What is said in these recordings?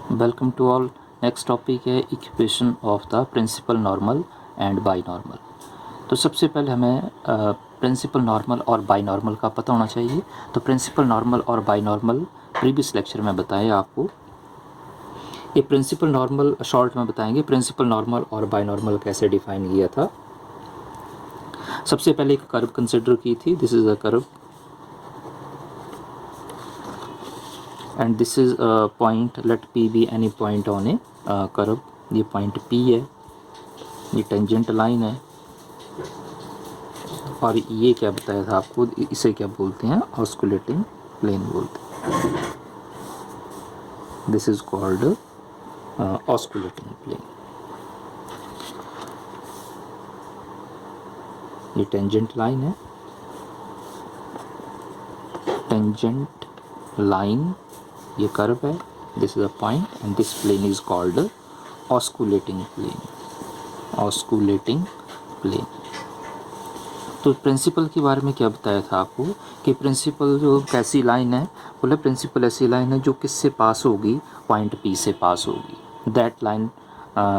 Welcome to all. Next topic है equation of the principal normal and binormal. तो सबसे पहले हमें प्रिंसिपल नॉर्मल और बाई नॉर्मल का पता होना चाहिए। तो प्रिंसिपल नॉर्मल और बाई नॉर्मल प्रीवियस लेक्चर में बताया आपको। ये प्रिंसिपल नॉर्मल शॉर्ट में बताएंगे प्रिंसिपल नॉर्मल और बाई नॉर्मल कैसे डिफाइन किया था। सबसे पहले एक कर्व कंसिडर की थी। This is a curve and this is a point, let p be any point on a curve। ये पॉइंट p है, ये टेंजेंट लाइन है और ये क्या बताया था आपको, इसे क्या बोलते हैं, ऑस्कुलेटिंग प्लेन बोलते हैं। This is called osculating plane. ये टेंजेंट लाइन है, टेंजेंट लाइन, ये कर्व है, this is a point and this plane is called osculating plane. Osculating plane. तो प्रिंसिपल के बारे में क्या बताया था आपको कि प्रिंसिपल जो कैसी लाइन है, बोले प्रिंसिपल ऐसी लाइन है जो किससे पास होगी, पॉइंट पी से पास होगी। That line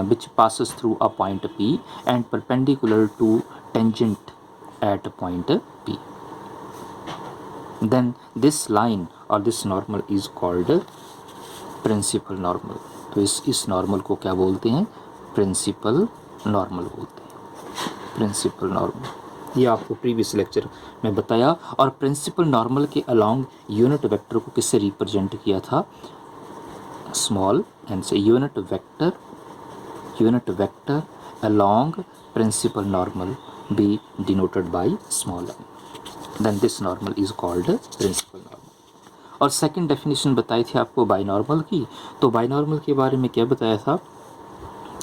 which passes through a point P and perpendicular to tangent at point P, then this line और this normal is called principal normal. तो इस नॉर्मल को क्या बोलते हैं, प्रिंसिपल नॉर्मल बोलते हैं। प्रिंसिपल नॉर्मल ये आपको प्रीवियस लेक्चर में बताया। और प्रिंसिपल नॉर्मल के अलोंग यूनिट वेक्टर को किससे रिप्रेजेंट किया था, स्मॉल एन से। Unit vector along principal normal be denoted by small n, then this normal is called principal normal. और सेकंड डेफिनेशन बताई थी आपको बाइनॉर्मल की। तो बाइनॉर्मल के बारे में क्या बताया था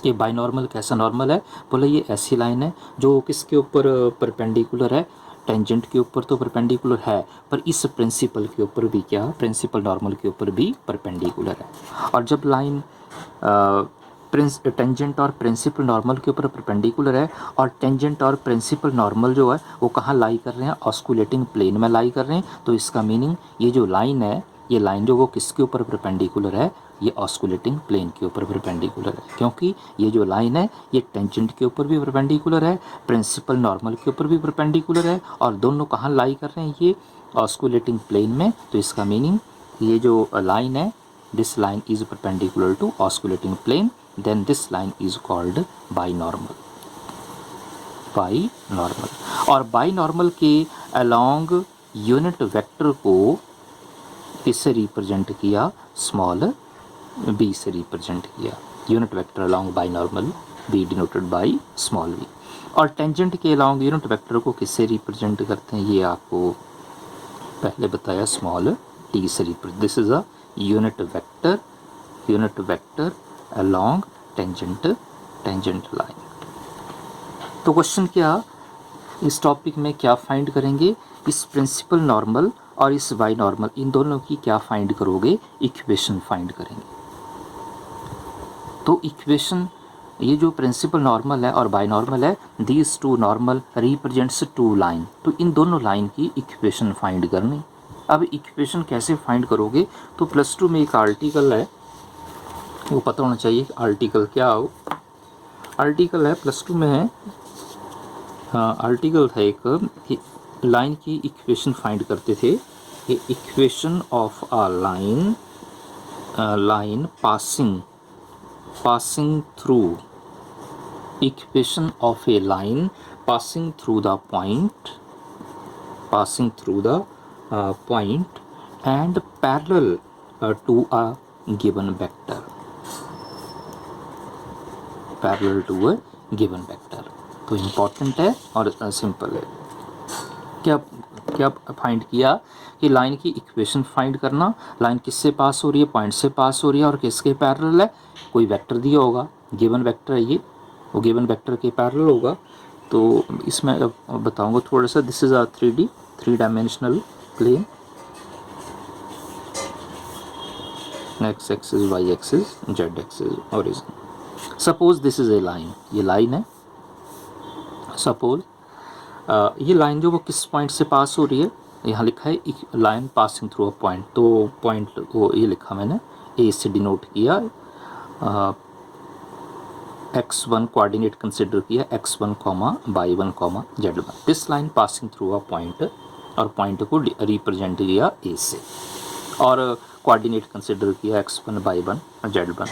कि बाइनॉर्मल कैसा नॉर्मल है, बोले ये ऐसी लाइन है जो किसके ऊपर परपेंडिकुलर है, टेंजेंट के ऊपर तो परपेंडिकुलर है, पर इस प्रिंसिपल के ऊपर भी क्या, प्रिंसिपल नॉर्मल के ऊपर भी परपेंडिकुलर है। और जब लाइन टेंजेंट और प्रिंसिपल नॉर्मल के ऊपर परपेंडिकुलर है और टेंजेंट और प्रिंसिपल नॉर्मल जो है वो कहाँ लाई कर रहे हैं, ऑस्कुलेटिंग प्लेन में लाई कर रहे हैं। तो इसका मीनिंग ये जो लाइन है, ये लाइन जो वो किसके ऊपर परपेंडिकुलर है, ये ऑस्कुलेटिंग प्लेन के ऊपर परपेंडिकुलर है, क्योंकि ये जो लाइन है ये टेंजेंट के ऊपर भी परपेंडिकुलर है, प्रिंसिपल नॉर्मल के ऊपर भी परपेंडिकुलर है, और दोनों कहाँ लाई कर रहे हैं, ये ऑस्कुलेटिंग प्लेन में। तो इसका मीनिंग ये जो लाइन है, this line is perpendicular to osculating plane, then this line is called binormal। Binormal. और बाइनॉर्मल के along यूनिट वेक्टर को किससे रिप्रेजेंट किया, स्मॉल b से रिप्रेजेंट किया। Unit vector along बाइनॉर्मल b denoted by small b। और tangent के along unit vector को किससे रिप्रेजेंट करते हैं, ये आपको पहले बताया, स्मॉल t से represent. This is a unit vector along tangent line. तो क्वेश्चन क्या, इस टॉपिक में क्या फाइंड करेंगे, इस प्रिंसिपल नॉर्मल और इस बाई नॉर्मल, इन दोनों की क्या फाइंड करोगे, इक्वेशन फाइंड करेंगे। तो इक्वेशन, ये जो प्रिंसिपल नॉर्मल है और बाई नॉर्मल है, these two normal represents to line. तो इन दोनों लाइन की इक्वेशन फाइंड करनी। अब इक्वेशन कैसे फाइंड करोगे, तो +2 में एक आर्टिकल है, वो पता होना चाहिए आर्टिकल क्या हो। आर्टिकल है +2 में है, हाँ आर्टिकल था एक कि लाइन की इक्वेशन फाइंड करते थे। ये equation of a line passing through, equation of a line passing through the point and parallel to a given vector, parallel to a given vector. तो इम्पॉर्टेंट है और सिंपल है। क्या फाइंड किया कि लाइन की इक्वेशन फाइंड करना, line किससे पास हो रही है, पॉइंट से पास हो रही है और किसके पैरेलल है, कोई वेक्टर दिया होगा, गिवन वेक्टर है ये, वो गिवन वेक्टर के पैरेलल होगा। तो इसमें बताऊंगा थोड़ा सा। This is a 3 dimensional plane, x axis, y axis, z axis, origin. Suppose this is a line, ये लाइन है। सपोज ये लाइन जो वो किस पॉइंट से पास हो रही है, यहाँ लिखा है line passing through a point, तो पॉइंट वो ये लिखा मैंने ए से डिनोट किया, x1 कोऑर्डिनेट कंसिडर किया x1 y1 z1। This line passing through a point, और पॉइंट को रिप्रेजेंट किया ए से, और कोऑर्डिनेट कंसिडर किया x1 y1 z1।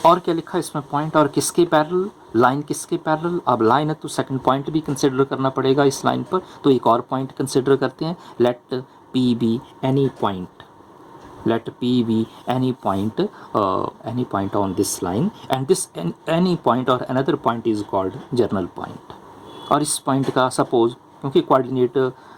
और क्या लिखा इसमें, पॉइंट और किसके पैरेलल, लाइन किसके पैरेलल। अब लाइन है तो सेकंड पॉइंट भी कंसिडर करना पड़ेगा इस लाइन पर, तो एक और पॉइंट कंसिडर करते हैं। Let P be any point, let p be any point on this line, and this any point or another point is called journal point। और इस पॉइंट का सपोज, क्योंकि कोऑर्डिनेट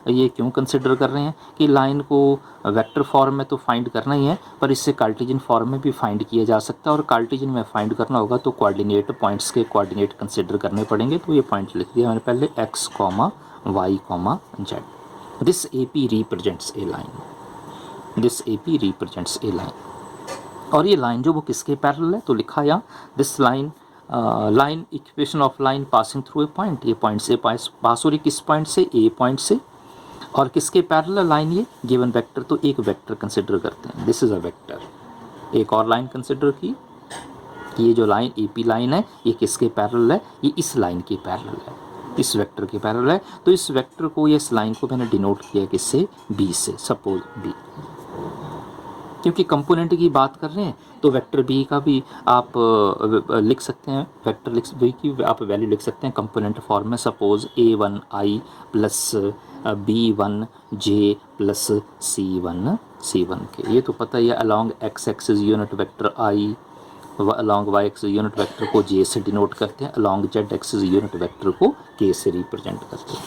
ये क्यों कंसिडर कर रहे हैं कि लाइन को वेक्टर फॉर्म में तो फाइंड करना ही है, पर इससे कार्टेशियन फॉर्म में भी फाइंड किया जा सकता है, और कार्टेशियन में फाइंड करना होगा तो कोऑर्डिनेट पॉइंट्स के कोऑर्डिनेट कंसिडर करने पड़ेंगे। तो ये पॉइंट लिख दिया मैंने पहले x, y, z। This A P represents A line, this A P represents A line. और ये लाइन जो वो किसके पैरेलल है, तो लिखा यहाँ this line, line equation of line passing through a point. ये पॉइंट से पास हो रही, किस पॉइंट से, ए पॉइंट से, और किसके पैरेलल लाइन, ये गिवन वेक्टर, तो एक वेक्टर कंसिडर करते हैं, दिस इज अ वेक्टर। एक और लाइन कंसिडर की, ये जो लाइन ए पी लाइन है ये किसके पैरेलल है, ये इस लाइन के पैरेलल है, इस वेक्टर के पैरेलल है। तो इस वेक्टर को, ये इस लाइन को मैंने डिनोट किया किससे, बी से, सपोज बी, क्योंकि कंपोनेंट की बात कर रहे हैं तो वेक्टर बी का भी आप लिख सकते हैं, वेक्टर बी की आप वैल्यू लिख सकते हैं कंपोनेंट फॉर्म में। Suppose a1 i plus b1 j plus c1 के, ये तो पता ही है। Along x axis unit vector i, along y axis unit vector को j से डिनोट करते हैं, along z axis unit vector को k से रिप्रेजेंट करते हैं।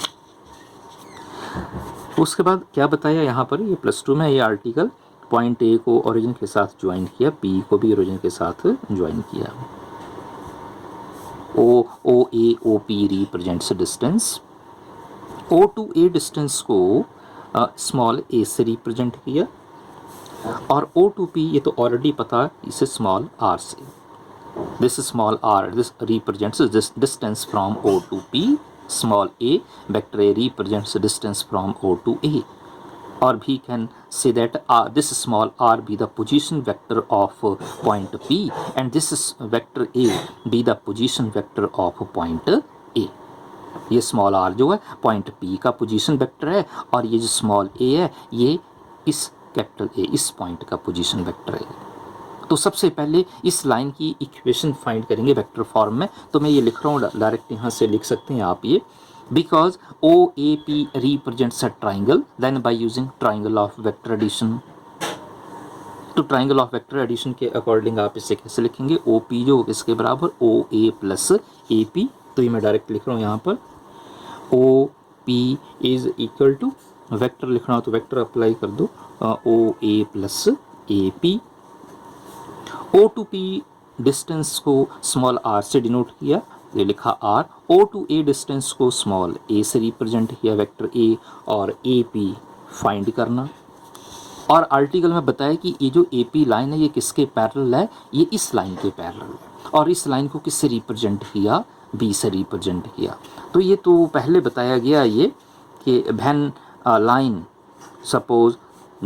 उसके बाद क्या बताया यहाँ पर, ये +2 में ये आर्टिकल, पॉइंट ए को ओरिजिन के साथ ज्वाइन किया, पी को भी ओरिजिन के साथ ज्वाइन किया। O A O P represents distance, O to A distance को स्मॉल ए से रिप्रेजेंट किया, और ओ टू पी ये तो ऑलरेडी पता है, इसे स्मॉल आर से। This small r, this represents this distance from O to P, small a vector a represents distance from O to A, or we can say that this small r be the position vector of point P, and this vector A be the position vector of point A। ये small r जो है point P का position vector है, और ये जो small a है ये इस कैपिटल A, इस पॉइंट का पोजीशन वेक्टर है। तो सबसे पहले इस लाइन की इक्वेशन फाइंड करेंगे वेक्टर फॉर्म में, तो मैं ये लिख रहा हूँ डायरेक्ट, यहाँ से लिख सकते हैं आप ये, because O A P represents a triangle, then by using triangle of vector addition. तो ट्राइंगल ऑफ वेक्टर एडिशन के अकॉर्डिंग आप इसे कैसे लिखेंगे, ओ पी जो किसके बराबर, ओ ए प्लस ए पी। तो ये मैं डायरेक्ट लिख रहा हूँ यहाँ पर, O P is equal to, vector लिखना हो तो वेक्टर अप्लाई कर दो, O A plus A P. O to P distance को स्मॉल आर से डिनोट किया, ये लिखा R. O to A distance को स्मॉल ए से रिप्रेजेंट किया, वेक्टर ए, और ए पी फाइंड करना। और आर्टिकल में बताया कि ये जो ए पी लाइन है ये किसके पैरेलल है, ये इस लाइन के पैरेलल है, और इस लाइन को किससे रिप्रेजेंट किया, बी से रिप्रेजेंट किया। तो ये तो पहले बताया गया ये कि व्हेन लाइन, सपोज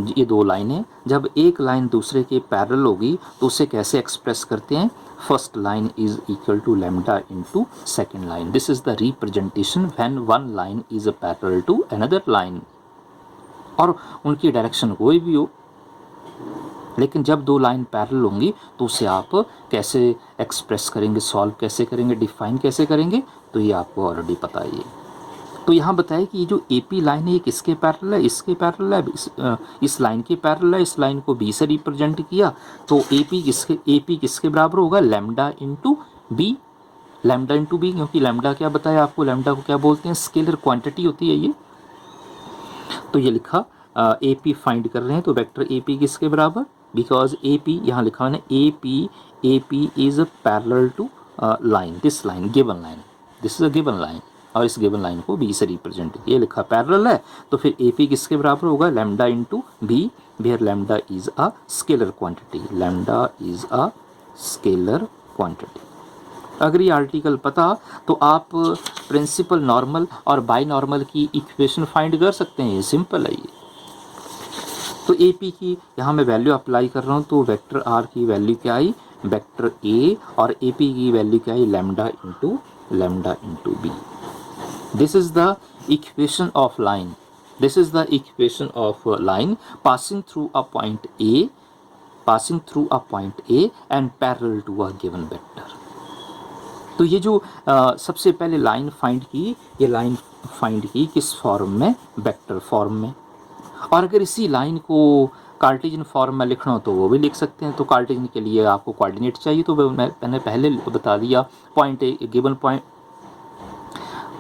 ये दो लाइनें, जब एक लाइन दूसरे के पैरेलल होगी तो उसे कैसे एक्सप्रेस करते हैं, first line is equal to lambda into second line. This is the representation when one line is parallel to another line, और उनकी डायरेक्शन कोई भी हो, लेकिन जब दो लाइन पैरेलल होंगी तो उसे आप कैसे एक्सप्रेस करेंगे, सॉल्व कैसे करेंगे, डिफाइन कैसे करेंगे, तो ये आपको ऑलरेडी पता ही है। तो यहाँ बताया कि ये जो ए पी लाइन है ये किसके पैरेलल है, इसके पैरेलल है, इस लाइन के पैरेलल है। इस लाइन को बी से रिप्रेजेंट किया, तो ए पी किसके बराबर होगा, lambda into B, lambda into B, क्योंकि लैम्डा क्या बताया आपको, लैम्डा को क्या बोलते हैं, स्केलर क्वांटिटी होती है ये। तो ये लिखा ए पी फाइंड कर रहे हैं, तो वेक्टर ए पी किसके बराबर, बिकॉज ए पी यहाँ लिखा मैंने, A P is parallel to line, this line, given line, this is a given line, और इस गिवन लाइन को बी से रिप्रेजेंट, ये लिखा पैरेलल है, तो फिर ए पी किसके बराबर होगा, lambda into B, where lambda is a scalar quantity, lambda is a scalar quantity. अगर ये आर्टिकल पता तो आप प्रिंसिपल नॉर्मल और बाई नॉर्मल की इक्वेशन फाइंड कर सकते हैं, ये सिंपल है ये। तो ए पी की यहाँ मैं वैल्यू अप्लाई कर रहा हूँ, तो वेक्टर आर की वैल्यू क्या आई, वेक्टर ए, और ए पी की वैल्यू क्या आई, lambda into B. This is the equation of line, this is the equation of line passing through a point A, passing through a point A and parallel to a given vector. तो ये जो सबसे पहले line find की, ये line find की किस form में, वेक्टर फॉर्म में। और अगर इसी लाइन को कार्टेशियन फॉर्म में लिखना हो तो वो भी लिख सकते हैं। तो कार्टेशियन के लिए आपको कोऑर्डिनेट चाहिए, तो मैंने पहले बता दिया, पॉइंट ए,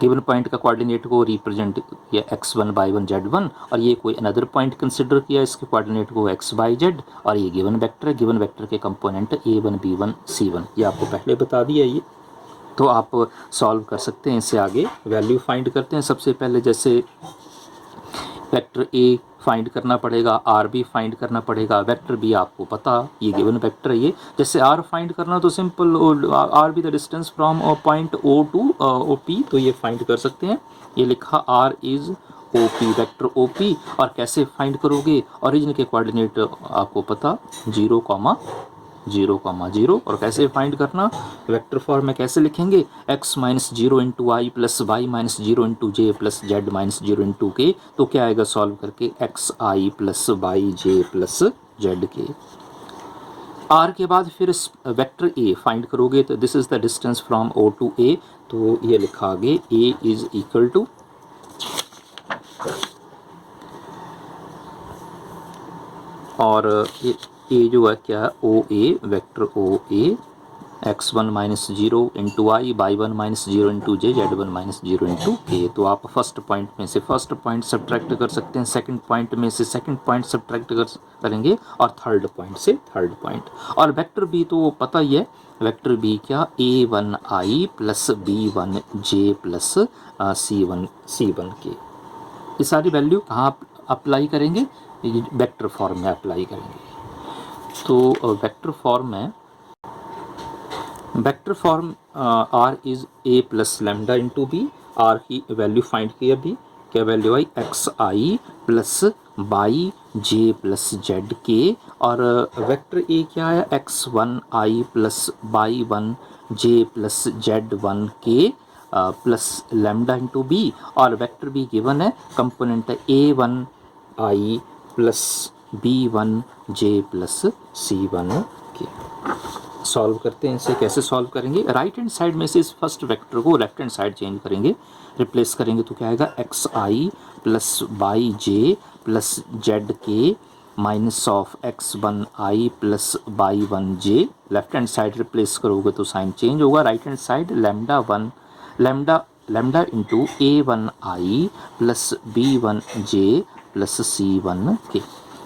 गिवन पॉइंट का कोऑर्डिनेट को रिप्रेजेंट किया x1 y1 z1, और ये कोई अनदर पॉइंट कंसिडर किया, इसके कोऑर्डिनेट को x y z, और ये गिवन वेक्टर है, गिवन वेक्टर के कंपोनेंट a1 b1 c1, ये आपको पहले बता दिया। ये तो आप सॉल्व कर सकते हैं, इससे आगे वैल्यू फाइंड करते हैं। सबसे पहले जैसे वेक्टर ए फाइंड करना पड़ेगा, आर भी फाइंड करना पड़ेगा, वेक्टर बी आपको पता ये गिवन वेक्टर है। ये जैसे आर फाइंड करना तो सिंपल, R be the distance from point O to O P, तो ये फाइंड कर सकते हैं। ये लिखा R is O P, vector O P. और कैसे फाइंड करोगे, ओरिजिन के कोऑर्डिनेट आपको पता 0,0,0, और कैसे फाइंड करना, वेक्टर फॉर्म में कैसे लिखेंगे, x minus 0 into I plus Y minus 0 into J plus Z minus 0 into K. तो क्या आएगा सॉल्व करके, X I plus Y J plus Z K. R के बाद फिर वेक्टर ए फाइंड करोगे, तो this is the distance from O to A, तो ये लिखा आगे ए इज इक्वल टू, और ए जो है क्या है, ओ ए, वेक्टर ओ ए, x1 माइनस 0 इंटू आई, y1 माइनस 0 इंटू जे, z1 माइनस 0 इंटू के। तो आप फर्स्ट पॉइंट में से फर्स्ट पॉइंट सब्ट्रैक्ट कर सकते हैं, सेकंड पॉइंट में से सेकंड पॉइंट सब्ट्रैक्ट करेंगे, और थर्ड पॉइंट से थर्ड पॉइंट। और वेक्टर बी तो पता ही है, वेक्टर बी क्या, a1i plus b1j plus c1 के। ये सारी वैल्यू कहाँ अप्लाई करेंगे, वेक्टर फॉर्म में अप्लाई करेंगे। तो वेक्टर फॉर्म में, vector form R is A plus lambda into B. R की वैल्यू फाइंड की अभी, क्या वैल्यू आई, X I plus Y J plus Z K. और वेक्टर ए क्या है, x1 I plus Y 1 J plus z1 K plus lambda into B. और vector B given है, कंपोनेंट है a1 I plus b1 J plus c1 के। Solve करते हैं, इसे कैसे सॉल्व करेंगे, राइट हैंड साइड में से इस फर्स्ट वेक्टर को लेफ्ट हैंड साइड चेंज करेंगे, रिप्लेस करेंगे, तो क्या आएगा, X I plus Y J plus Z K minus of x1 I plus Y 1 J. Left hand side replace करोगे तो साइन चेंज होगा, right hand side lambda into a1 I plus b1 J plus c1 K.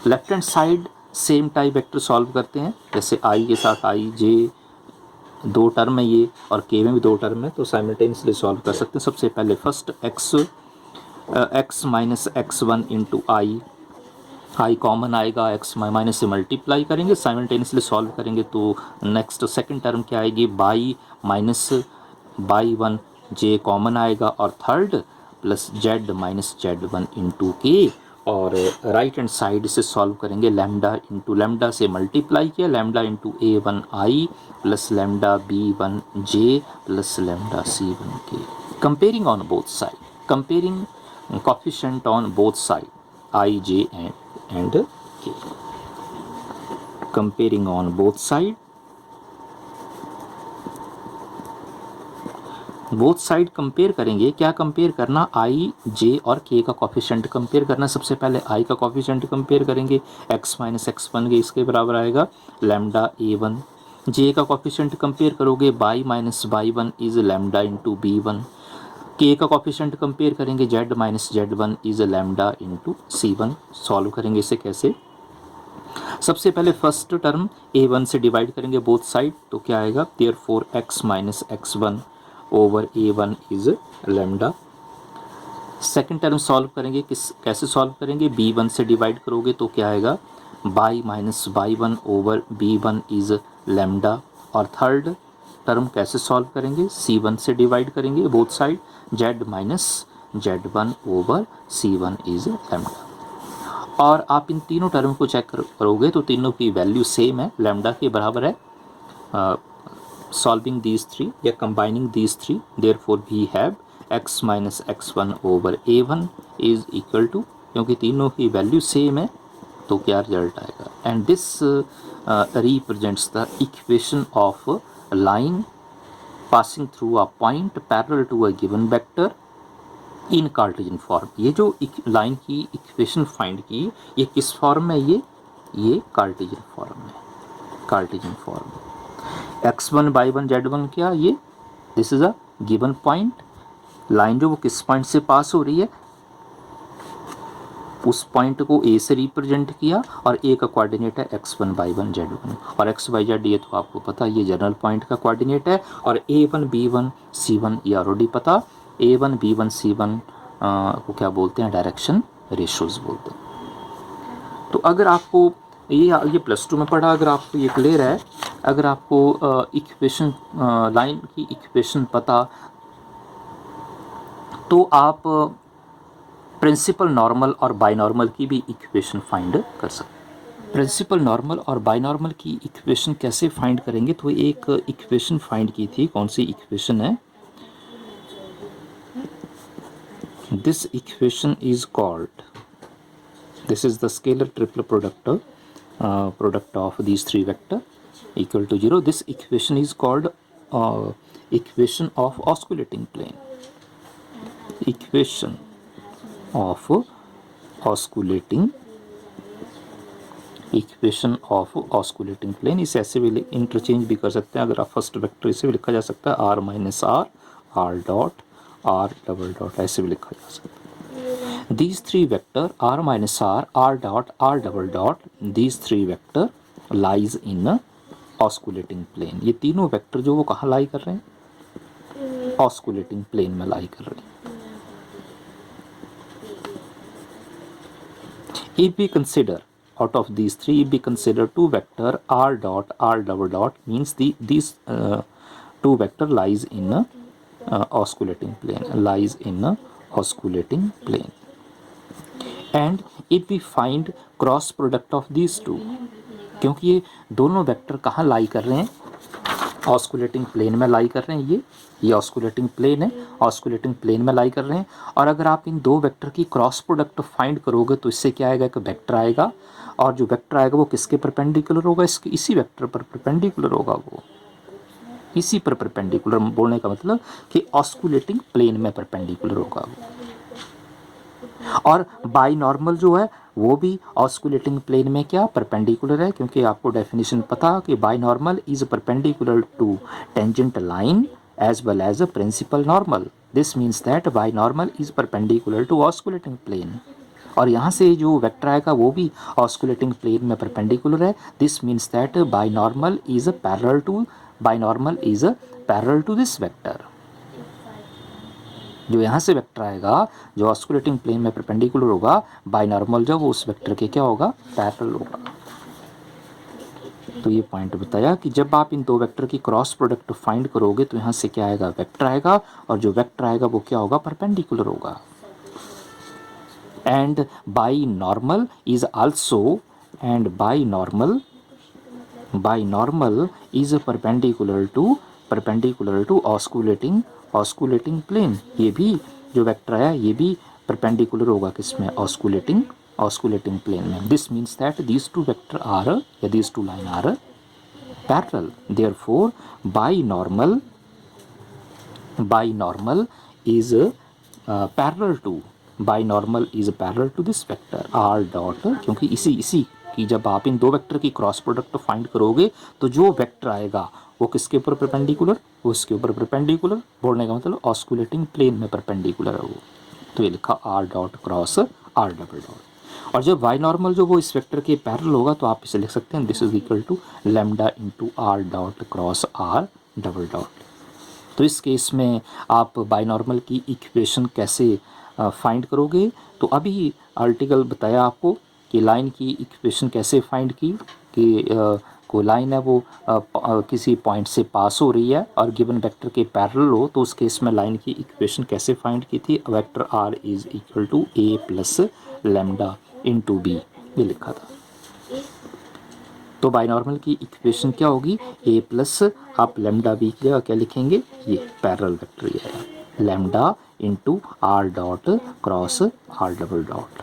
Left hand side same type vector solve करते हैं, जैसे आई के साथ आई जे दो term है ये, और के में भी दो टर्म है, तो साइमल्टेनियसली सॉल्व कर सकते हैं। सबसे पहले first X minus x1 into I common आएगा, एक्स माइनस से मल्टीप्लाई करेंगे, साइमल्टेनियसली सॉल्व करेंगे, तो नेक्स्ट सेकंड टर्म क्या आएगी, Y minus Y 1 J common आएगा, और third plus Z minus z1 into K. और राइट हैंड साइड से सॉल्व करेंगे, लैम्डा इंटू लैम्डा से मल्टीप्लाई किया, lambda into a1 I plus lambda b1 J plus lambda c1 K. Comparing on both side, comparing coefficient on both side I J and K. Comparing on both side, both side compare करेंगे, क्या compare करना, आई जे और के का coefficient compare करना। सबसे पहले आई का कॉफिशिएंट कंपेयर करेंगे, x माइनस x1 के, इसके बराबर आएगा लैम्डा a1। जे का कॉफिशिएंट कंपेयर करोगे, by minus Y 1 is lambda into b1। के का कॉफिशिएंट कंपेयर करेंगे, z minus z1 is lambda into c1। Solve करेंगे इसे कैसे, सबसे पहले फर्स्ट टर्म a1 से डिवाइड करेंगे बोथ साइड, तो क्या आएगा, therefore x minus x1 over a1 is lambda. Second term solve करेंगे, कैसे सॉल्व करेंगे, b1 से डिवाइड करोगे तो क्या आएगा, by minus Y 1 over b1 is lambda. और थर्ड टर्म कैसे सॉल्व करेंगे, c1 से डिवाइड करेंगे both side, z minus z1 over c1 is lambda. और आप इन तीनों टर्म को चेक करोगे तो तीनों की वैल्यू सेम है, लैम्डा के बराबर है। सॉल्विंग दीज थ्री या combining these three, therefore we have x minus x1 over a1 is equal to, क्योंकि तीनों की वैल्यू सेम है तो क्या रिजल्ट आएगा। And this represents the equation of line passing through a point parallel to a given vector in Cartesian form. ये जो line की इक्वेशन फाइंड की, ये किस फॉर्म में, ये कार्टेशियन फॉर्म में, Cartesian form. x1 y1 z1 क्या, ये this is a given point, line जो वो किस पॉइंट से पास हो रही है, उस पॉइंट को a से रिप्रेजेंट किया और a का कोऑर्डिनेट है x1 y1 z1 और x y z, ये तो आपको पता ये जनरल पॉइंट का कोऑर्डिनेट है। और a1 b1 c1 ये ऑलरेडी पता, a1 b1 c1 को क्या बोलते हैं, डायरेक्शन रेशोज बोलते हैं। तो अगर आपको ये प्लस टू में पढ़ा, अगर आपको ये क्लियर है, अगर आपको इक्वेशन लाइन की इक्वेशन पता, तो आप प्रिंसिपल नॉर्मल और बाइनॉर्मल की भी इक्वेशन फाइंड कर सकते हैं। प्रिंसिपल नॉर्मल और बाइनॉर्मल की इक्वेशन कैसे फाइंड करेंगे, तो एक इक्वेशन फाइंड की थी, कौन सी इक्वेशन है, this equation is called, this is the scalar triple product of these three vector equal to 0. This equation is called equation of osculating plane, equation of osculating, equation of osculating plane। इसे ऐसे भी interchange भी कर सकते हैं, अगर आप first vector इसे भी लिखा जा सकता है r minus r, r dot r double dot, ऐसे भी लिखा जा सकता है। These three vector r minus r, r dot, r double dot, these three vector lies in osculating plane। ये तीनों वेक्टर जो वो कहाँ लाई कर रहे हैं, ऑस्कुलेटिंग प्लेन में लाई कर रहे हैं। If we consider out of these three, if we consider two vector r dot, r double dot, means these two vector lies in osculating plane, lies in osculating plane। And if we find cross product of these two, क्योंकि ये दोनों vector कहाँ लाई कर रहे हैं, osculating plane में लाई कर रहे हैं, ये ऑस्कुलेटिंग प्लेन है, ऑस्कुलेटिंग प्लेन में लाई कर रहे हैं। और अगर आप इन दो वेक्टर की क्रॉस प्रोडक्ट फाइंड करोगे तो इससे क्या आएगा, कि वेक्टर आएगा, और जो वेक्टर आएगा वो किसके परपेंडिकुलर होगा, इसके इसी वेक्टर पर परपेंडिकुलर होगा, वो इसी पर परपेंडिकुलर, बोलने का मतलब कि ऑस्कुलेटिंग प्लेन में परपेंडिकुलर होगा वो। और बाई नॉर्मल जो है वो भी ऑस्कुलेटिंग प्लेन में क्या परपेंडिकुलर है, क्योंकि आपको डेफिनेशन पता कि binormal is perpendicular to tangent line as well as a principal normal. This means that binormal is perpendicular to osculating plane. और यहाँ से जो वेक्टर आएगा वो भी ऑस्कुलेटिंग प्लेन में परपेंडिकुलर है। This means that binormal is parallel to, binormal is parallel to this vector. जो यहाँ से वेक्टर आएगा जो ऑस्कुलेटिंग प्लेन में परपेंडिकुलर होगा, बाई नॉर्मल जो वो उस वेक्टर के क्या होगा, पैरेलल होगा। तो ये पॉइंट बताया कि जब आप इन दो वेक्टर की क्रॉस प्रोडक्ट फाइंड करोगे तो यहाँ से क्या आएगा, वेक्टर आएगा, और जो वेक्टर आएगा वो क्या होगा, परपेंडिकुलर होगा। And binormal is also, and binormal is perpendicular to osculating plane. ये भी जो वेक्टर आया ये भी परपेंडिकुलर होगा किसमें, ऑस्कुलेटिंग प्लेन में। This means that these two vector are, या these two line are parallel. Therefore binormal is parallel to this vector R dot, क्योंकि इसी कि जब आप इन दो वेक्टर की क्रॉस प्रोडक्ट फाइंड करोगे तो जो वेक्टर आएगा वो किसके ऊपर परपेंडिकुलर, वो इसके ऊपर परपेंडिकुलर, बोलने का मतलब ऑस्कुलेटिंग प्लेन में परपेंडिकुलर है वो। तो ये लिखा R dot cross R double dot. और जब वाई नॉर्मल जो वो इस वेक्टर के पैरेलल होगा तो आप इसे लिख सकते हैं, this is equal to lambda into R dot cross R double dot. तो इस केस में आप बाई नॉर्मल की इक्वेशन कैसे फाइंड करोगे, तो अभी आर्टिकल बताया आपको कि लाइन की इक्वेशन कैसे फाइंड की, कि कोई लाइन है वो किसी पॉइंट से पास हो रही है और गिवन वेक्टर के पैरेलल हो, तो उस केस में लाइन की इक्वेशन कैसे फाइंड की थी, vector R is equal to A plus lambda into B. ये लिखा था। तो बाइनॉर्मल की इक्वेशन क्या होगी, ए प्लस आप लेमडा बी की जगह क्या लिखेंगे, ये पैरेलल वेक्टर ये है lambda into R dot cross R double dot.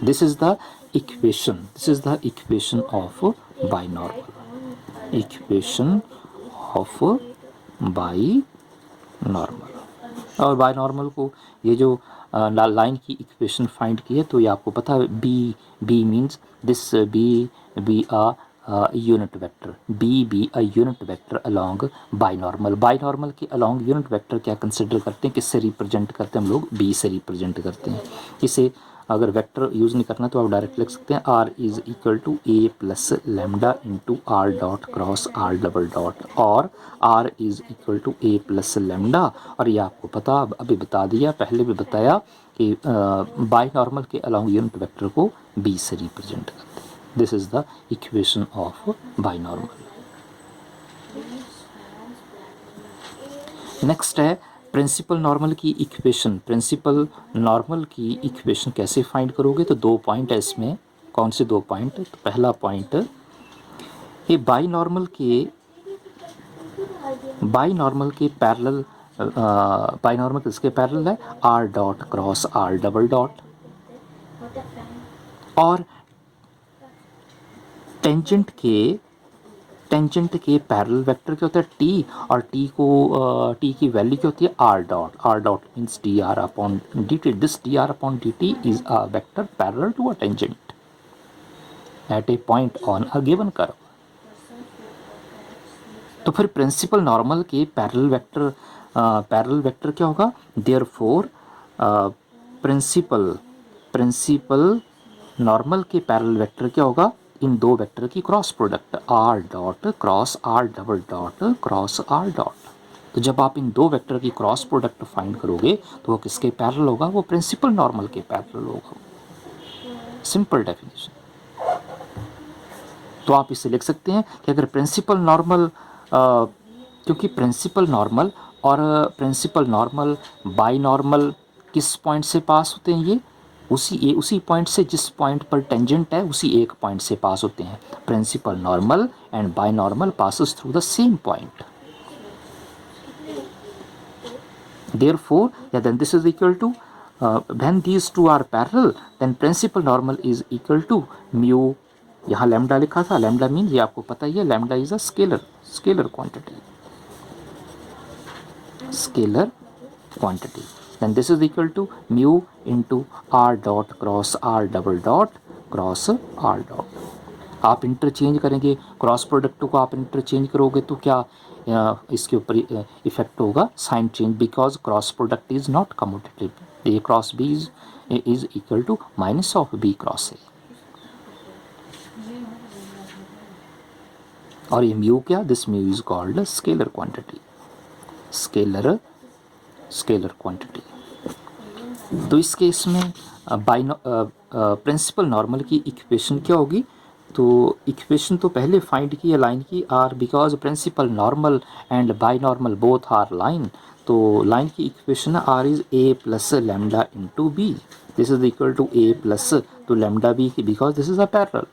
This is the equation of binormal, equation of binormal. और बाइनॉर्मल को ये जो लाइन की इक्वेशन फाइंड की है तो ये आपको पता है, B means this B a unit vector, B a unit vector along binormal. बाइनॉर्मल के अलोंग यूनिट वेक्टर क्या कंसिडर करते हैं, किससे रिप्रेजेंट करते हैं हम लोग, बी से रिप्रेजेंट करते हैं। इसे अगर वेक्टर यूज़ नहीं करना तो आप डायरेक्ट लिख सकते हैं R is equal to A plus lambda into R dot cross R double dot, और R is equal to A plus lambda. और ये आपको पता अभी बता दिया, पहले भी बताया कि बाइनॉर्मल के अलोंग यूनिट वेक्टर को बी से रिप्रेजेंट करते हैं। This is the equation of binormal. Next है प्रिंसिपल नॉर्मल की इक्वेशन। प्रिंसिपल नॉर्मल की इक्वेशन कैसे फाइंड करोगे, तो 2 पॉइंट है इसमें। कौन से 2 पॉइंट, तो पहला पॉइंट ये बाइनॉर्मल के पैरेलल, बाइनॉर्मल किसके पैरेलल है, R dot cross R double dot. और टेंजेंट के पैरेलल वेक्टर क्या होता है, टी, और टी की वैल्यू क्या होती है, R dot means D R upon D T. This D R upon D T is a vector parallel to a tangent at a point on a given curve. तो फिर principal normal के parallel vector क्या होगा, therefore principal normal के parallel vector क्या होगा, इन दो वेक्टर की cross product R dot cross R double dot cross R dot. तो जब आप इन दो वेक्टर की क्रॉस प्रोडक्ट फाइंड करोगे तो वो किसके पैरेलल होगा, वो प्रिंसिपल नॉर्मल के पैरेलल होगा। Simple definition. तो आप इसे लिख सकते हैं कि अगर प्रिंसिपल नॉर्मल, क्योंकि प्रिंसिपल नॉर्मल और प्रिंसिपल नॉर्मल बाइनॉर्मल किस पॉइंट से पास होते हैं, ये उसी पॉइंट से जिस पॉइंट पर टेंजेंट है उसी एक पॉइंट से पास होते हैं। Principal normal and binormal passes through the same point. Therefore, then this is equal to when these two are parallel, then principal normal is equal to mu। यहाँ लैम्डा लिखा था, लैम्डा मीन्स ये आपको पता ही है, lambda is a scalar quantity. then this is equal to mu into r dot cross r double dot cross r dot। आप interchange करेंगे cross product को, आप इंटरचेंज करोगे तो क्या इसके ऊपर इफेक्ट होगा, sign change, because cross product is not commutative. A cross B is equal to minus of B cross A. और ये म्यू क्या, this mu is called scalar quantity, scalar quantity. तो इस केस में प्रिंसिपल नॉर्मल की equation क्या होगी, तो इक्वेशन तो पहले फाइंड की है लाइन की, R because principal normal and binormal both are line. तो लाइन की equation R is A plus lambda into B. This is equal to A plus तो lambda B, because this is a parallel,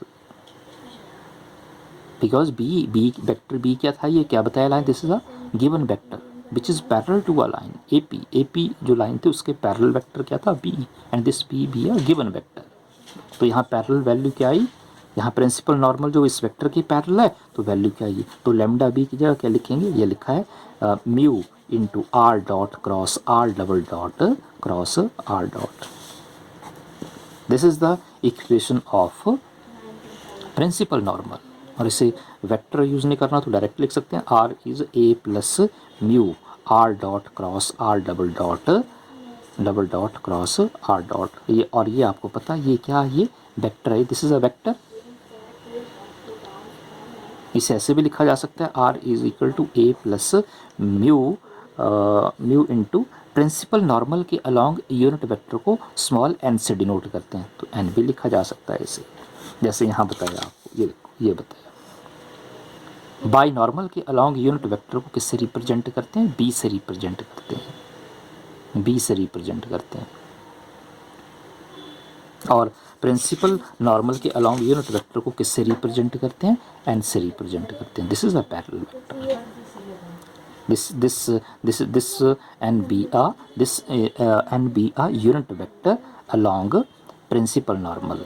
because B vector B क्या था, ये क्या बताया line, this is a given vector which is parallel to a line A P जो line थी उसके पैरेलल वेक्टर क्या था, B, and this B a given vector. तो यहाँ पैरेलल वैल्यू क्या आई, यहाँ प्रिंसिपल नॉर्मल जो इस वेक्टर की पैरेलल है तो वैल्यू क्या आई, तो लेमडा बी की जगह क्या लिखेंगे, ये लिखा है mu into R dot cross R double dot cross R dot. This is the equation of principal normal. और इसे वेक्टर यूज नहीं करना तो डायरेक्ट लिख सकते हैं R is A plus mu R dot cross R double dot cross R dot. ये और ये आपको पता है ये क्या है, ये वेक्टर है, दिस इज अ वेक्टर। इसे ऐसे भी लिखा जा सकता है R is equal to A plus mu into principal normal के अलॉन्ग यूनिट वेक्टर को स्मॉल एन से डिनोट करते हैं, तो एन भी लिखा जा सकता है इसे, जैसे यहाँ बताया आपको, ये बताया। बाई नॉर्मल के अलॉन्ग यूनिट वेक्टर को किससे रिप्रेजेंट करते हैं, बी से रिप्रेजेंट करते हैं, और प्रिंसिपल नॉर्मल के अलोंग यूनिट वेक्टर को किससे रिप्रेजेंट करते हैं, एन से रिप्रेजेंट करते हैं। This is a parallel vector. this and be a unit vector along principal normal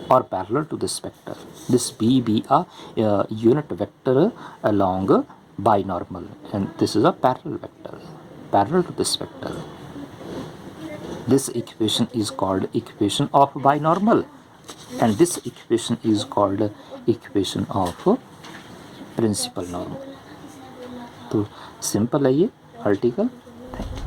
or parallel to this vector. This be a unit vector along binormal, and this is a parallel vector parallel to this vector. This equation is called equation of binormal, and this equation is called equation of principal normal. तो simple है ये article. Thank you.